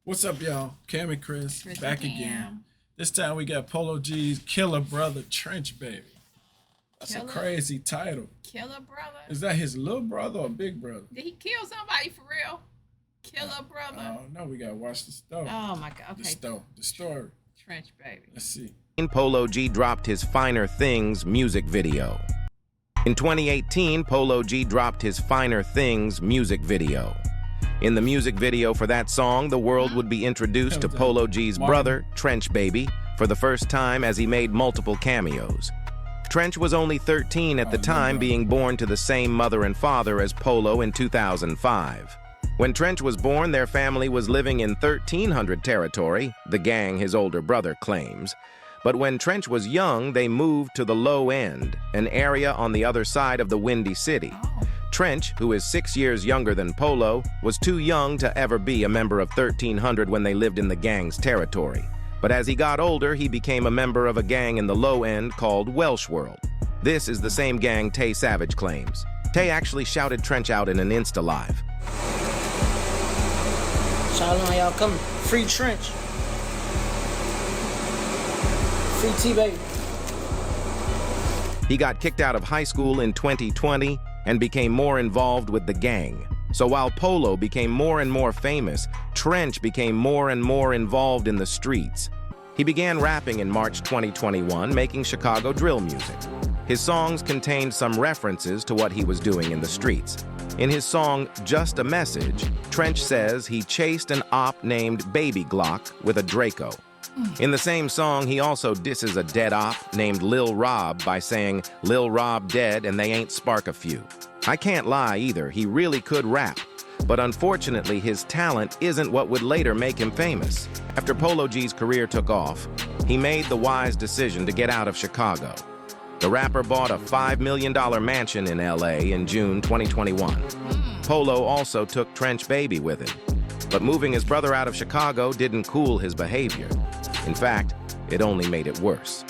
What's up, y'all? Cam and Chris back and again. Cam. This time we got Polo G's Killer Brother Trench Baby. That's a crazy title. Killer Brother? Is that his little brother or big brother? Did he kill somebody for real? Killer Brother? Oh, no, we got to watch the story. Oh, my God. Okay. The story. Trench Baby. Let's see. Polo G dropped his Finer Things music video. In 2018, Polo G dropped his Finer Things music video. In the music video for that song, the world would be introduced to Polo G's brother, Trench Baby, for the first time as he made multiple cameos. Trench was only 13 at the time, being born to the same mother and father as Polo in 2005. When Trench was born, their family was living in 1300 territory, the gang his older brother claims. But when Trench was young, they moved to the Low End, an area on the other side of the Windy City. Trench, who is 6 years younger than Polo, was too young to ever be a member of 1300 when they lived in the gang's territory. But as he got older, he became a member of a gang in the Low End called Welsh World. This is the same gang Tay Savage claims. Tay actually shouted Trench out in an Insta Live. Shout out, y'all coming. Free Trench. Free T-Baby. He got kicked out of high school in 2020 and became more involved with the gang. So while Polo became more and more famous, Trench became more and more involved in the streets. He began rapping in March 2021, making Chicago drill music. His songs contained some references to what he was doing in the streets. In his song, Just a Message, Trench says he chased an op named Baby Glock with a Draco. In the same song, he also disses a dead op named Lil Rob by saying, Lil Rob dead and they ain't spark a few. I can't lie either, he really could rap. But unfortunately, his talent isn't what would later make him famous. After Polo G's career took off, he made the wise decision to get out of Chicago. The rapper bought a $5 million mansion in LA in June 2021. Polo also took Trench Baby with him. But moving his brother out of Chicago didn't cool his behavior. In fact, it only made it worse.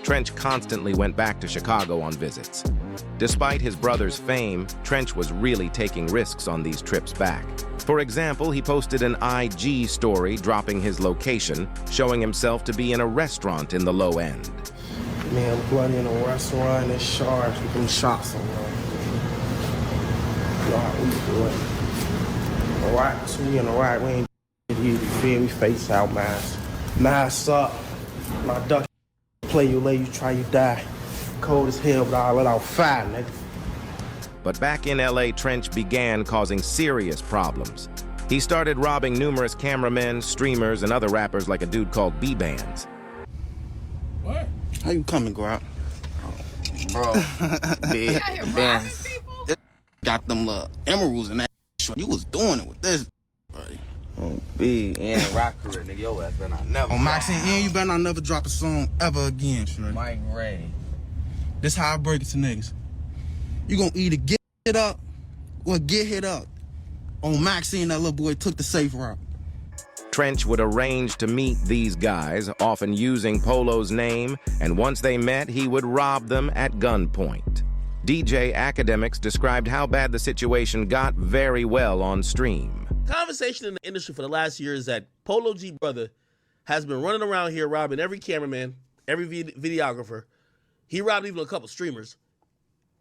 Trench constantly went back to Chicago on visits. Despite his brother's fame, Trench was really taking risks on these trips back. For example, he posted an IG story dropping his location, showing himself to be in a restaurant in the Low End. Man, I'm bloody in a restaurant and charged with them shots on them. God, we do it. All right, so we in the right way. You feel me? Face out, mask up. My duck play you, lay you, try you die. Cold as hell, but I'll let out fire, nigga. But back in LA, Trench began causing serious problems. He started robbing numerous cameramen, streamers, and other rappers like a dude called B-Bands. What? How you coming, Grop? Bro, big robbing people? got them emeralds and that shit. You was doing it with this, bro. Oh, B, and rock career, nigga, your ass better not never. Oh, Maxine, and you better not never drop a song ever again, Shreddy. Mike Ray. This how I break it to niggas. You gonna either get hit up or get hit up. On Maxine, that little boy took the safe route. Trench would arrange to meet these guys, often using Polo's name, and once they met, he would rob them at gunpoint. DJ Academics described how bad the situation got very well on stream. Conversation in the industry for the last year is that Polo G brother has been running around here robbing every cameraman, every videographer. He robbed even a couple streamers,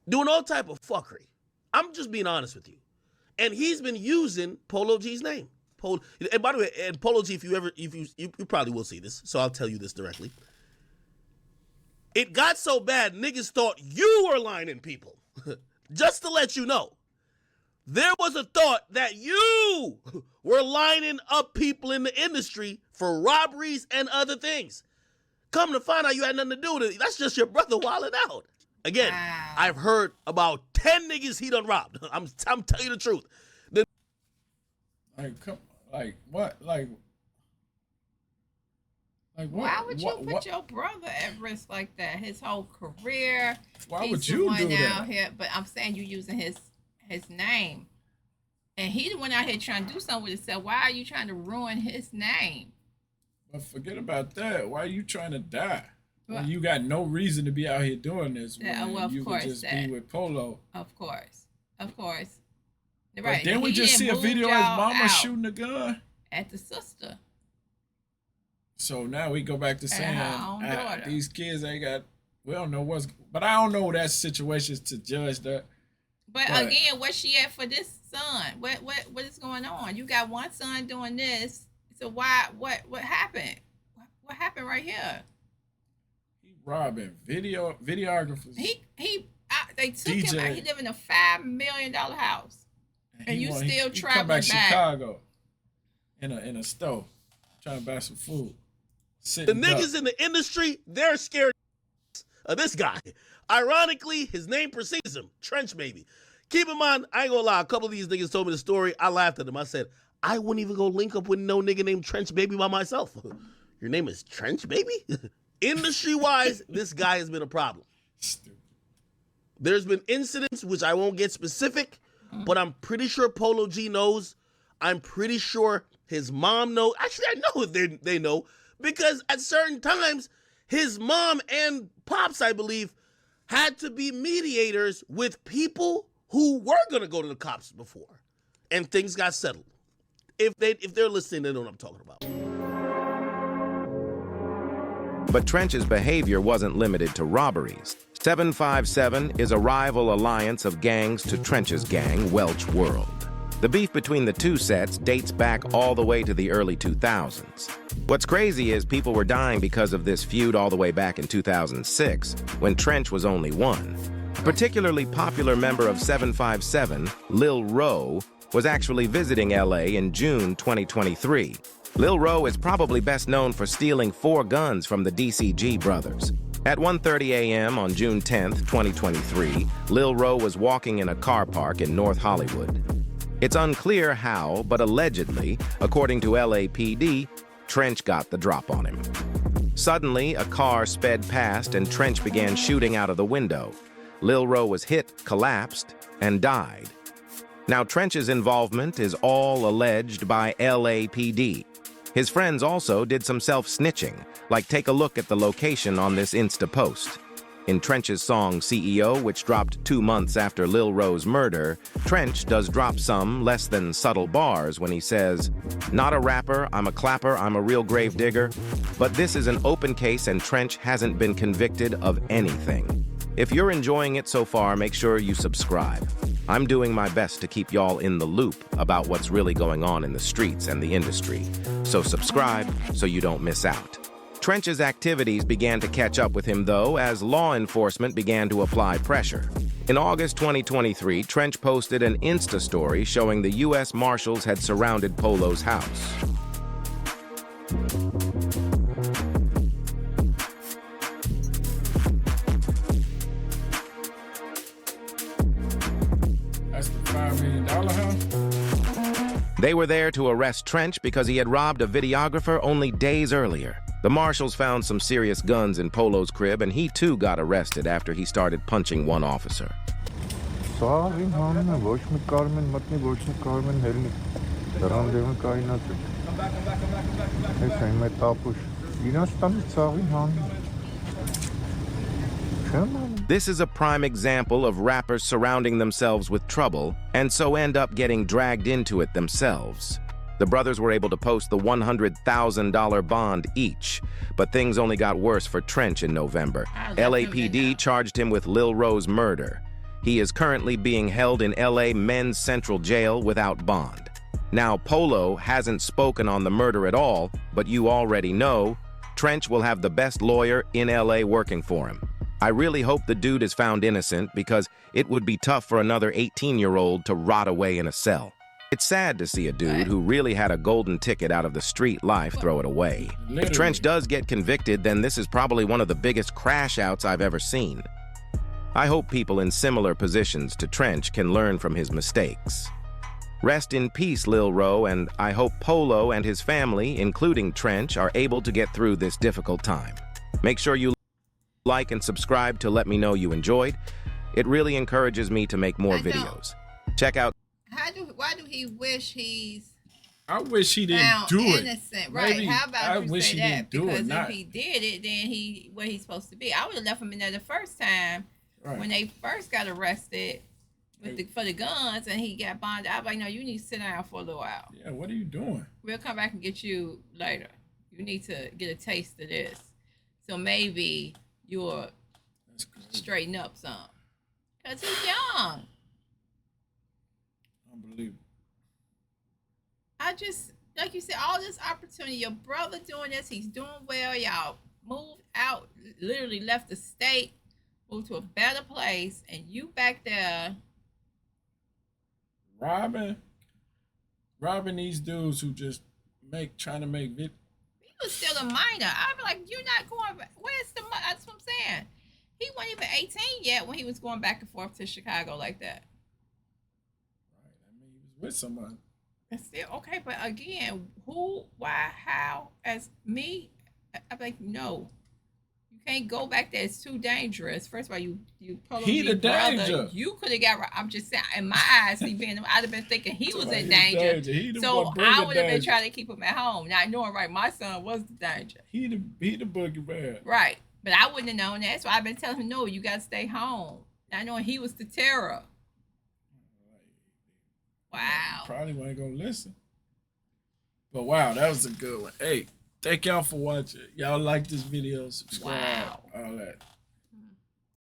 doing all type of fuckery. I'm just being honest with you. And he's been using Polo G's name. And by the way, and Polo G, if you probably will see this, so I'll tell you this directly. It got so bad, niggas thought you were lining people. Just to let you know. There was a thought that you were lining up people in the industry for robberies and other things. Come to find out you had nothing to do with it. That's just your brother wilding out. Again, wow. I've heard about 10 niggas he done robbed. I'm telling you the truth. What? Why would you put your brother at risk like that? His whole career. Why would you do that? Out here, but I'm saying you using his name. And he went out here trying to do something with himself. Why are you trying to ruin his name? But forget about that. Why are you trying to die? Well, you got no reason to be out here doing this when you could just be with Polo. Of course. Right. But then we just see a video of his mama shooting a gun. at the sister. So now we go back to saying these kids ain't got. We don't know but I don't know that situations to judge that. But again, where's she at for this son? What is going on? You got one son doing this. So what happened? What happened right here? He robbing videographers. They took him out. He live in a $5 million house, and you still traveling back. Chicago in a store trying to buy some food. The niggas in the industry, they're scared of this guy. Ironically, his name precedes him, Trench Baby. Keep in mind, I ain't gonna lie, a couple of these niggas told me the story. I laughed at them. I said, I wouldn't even go link up with no nigga named Trench Baby by myself. Your name is Trench Baby? Industry-wise, this guy has been a problem. Stupid. There's been incidents, which I won't get specific, but I'm pretty sure Polo G knows. I'm pretty sure his mom knows. Actually, I know they know, because at certain times, his mom and Pops, I believe, had to be mediators with people who were going to go to the cops before, and things got settled. If they're listening, they know what I'm talking about. But Trench's behavior wasn't limited to robberies. 757 is a rival alliance of gangs to Trench's gang, Welch World. The beef between the two sets dates back all the way to the early 2000s. What's crazy is people were dying because of this feud all the way back in 2006, when Trench was only one. A particularly popular member of 757, Lil Ro, was actually visiting LA in June 2023. Lil Ro is probably best known for stealing 4 guns from the DCG brothers. At 1:30 a.m. on June 10, 2023, Lil Ro was walking in a car park in North Hollywood. It's unclear how, but allegedly, according to LAPD, Trench got the drop on him. Suddenly, a car sped past and Trench began shooting out of the window. Lil Ro was hit, collapsed, and died. Now, Trench's involvement is all alleged by LAPD. His friends also did some self-snitching, like take a look at the location on this Insta post. In Trench's song CEO, which dropped 2 months after Lil Ro's murder, Trench does drop some less than subtle bars when he says, "Not a rapper, I'm a clapper, I'm a real grave digger." But this is an open case and Trench hasn't been convicted of anything. If you're enjoying it so far, make sure you subscribe. I'm doing my best to keep y'all in the loop about what's really going on in the streets and the industry. So subscribe so you don't miss out. Trench's activities began to catch up with him, though, as law enforcement began to apply pressure. In August 2023, Trench posted an Insta story showing the U.S. Marshals had surrounded Polo's house. That's the $5 million house? They were there to arrest Trench because he had robbed a videographer only days earlier. The marshals found some serious guns in Polo's crib, and he too got arrested after he started punching one officer. This is a prime example of rappers surrounding themselves with trouble, and so end up getting dragged into it themselves. The brothers were able to post the $100,000 bond each, but things only got worse for Trench in November. LAPD charged him with Lil Ro's murder. He is currently being held in LA Men's Central Jail without bond. Now, Polo hasn't spoken on the murder at all, but you already know, Trench will have the best lawyer in LA working for him. I really hope the dude is found innocent because it would be tough for another 18-year-old to rot away in a cell. It's sad to see a dude who really had a golden ticket out of the street life throw it away. If Trench does get convicted, then this is probably one of the biggest crash outs I've ever seen. I hope people in similar positions to Trench can learn from his mistakes. Rest in peace, Lil Ro, and I hope Polo and his family, including Trench, are able to get through this difficult time. Make sure you like and subscribe to let me know you enjoyed. It really encourages me to make more videos. Check out. Why do he wish he's? I wish he didn't do it. Innocent, right? Maybe How about you say that? Because if he did it, then where he's supposed to be. I would have left him in there the first time when they first got arrested. for the guns, and he got bonded. I was like, no, you need to sit down for a little while. Yeah, what are you doing? We'll come back and get you later. You need to get a taste of this. So maybe you'll straighten up some. Because he's young. Unbelievable. I just, like you said, all this opportunity. Your brother doing this. He's doing well. Y'all moved out, literally left the state, moved to a better place, and you back there. Robbing these dudes who just trying to make videos. He was still a minor. I'd be like, you're not going back. Where's the money? That's what I'm saying. He wasn't even 18 yet when he was going back and forth to Chicago like that. Right. I mean, he was with somebody. It's still okay, but again, who, why, how? As me, I'm like, no. You can't go back there. It's too dangerous. First of all, you Polo he the brother, danger. You could have got. I'm just saying. In my eyes, I'd have been thinking he was in danger. So I would have been trying to keep him at home, not knowing right. My son was the danger. He the boogeyman. Right, but I wouldn't have known that. So I've been telling him, no, you got to stay home. Not knowing he was the terror. Wow. Probably wasn't gonna listen. But wow, that was a good one. Hey, thank y'all for watching. Y'all like this video, subscribe, all that.